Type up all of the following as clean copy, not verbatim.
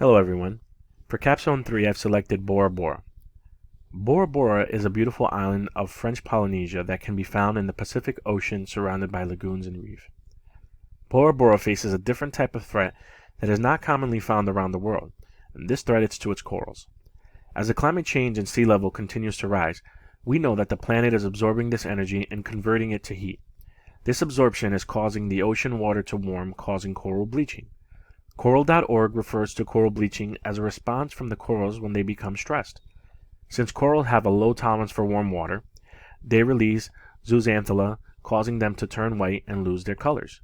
Hello everyone. For Capstone 3 I've selected Bora-Bora. Bora-Bora is a beautiful island of French Polynesia that can be found in the Pacific Ocean surrounded by lagoons and reef. Bora-Bora faces a different type of threat that is not commonly found around the world, and this threat is to its corals. As the climate change and sea level continues to rise, we know that the planet is absorbing this energy and converting it to heat. This absorption is causing the ocean water to warm, causing coral bleaching. Coral.org refers to coral bleaching as a response from the corals when they become stressed. Since coral have a low tolerance for warm water, they release zooxanthellae, causing them to turn white and lose their colors.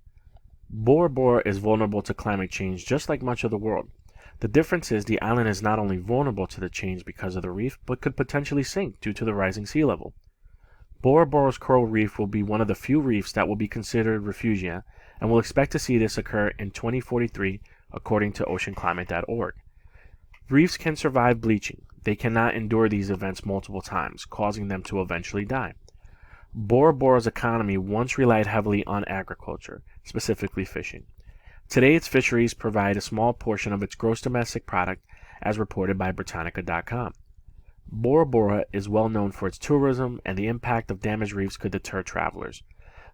Bora-Bora is vulnerable to climate change just like much of the world. The difference is the island is not only vulnerable to the change because of the reef, but could potentially sink due to the rising sea level. Bora-Bora's coral reef will be one of the few reefs that will be considered refugia, and we'll expect to see this occur in 2043 according to oceanclimate.org. Reefs can survive bleaching. They cannot endure these events multiple times, causing them to eventually die. Bora-Bora's economy once relied heavily on agriculture, specifically fishing. Today its fisheries provide a small portion of its gross domestic product, as reported by Britannica.com. Bora-Bora is well known for its tourism, and the impact of damaged reefs could deter travelers.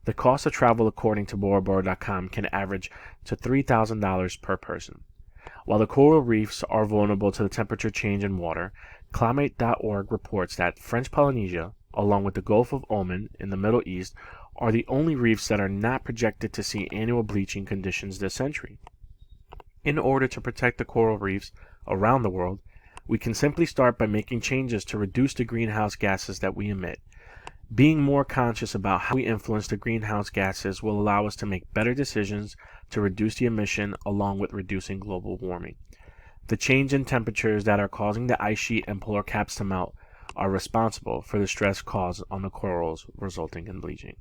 The cost of travel according to Bora-Bora.com can average to $3,000 per person. While the coral reefs are vulnerable to the temperature change in water, Climate.org reports that French Polynesia, along with the Gulf of Oman in the Middle East, are the only reefs that are not projected to see annual bleaching conditions this century. In order to protect the coral reefs around the world, we can simply start by making changes to reduce the greenhouse gases that we emit. Being more conscious about how we influence the greenhouse gases will allow us to make better decisions to reduce the emission along with reducing global warming. The change in temperatures that are causing the ice sheet and polar caps to melt are responsible for the stress caused on the corals, resulting in bleaching.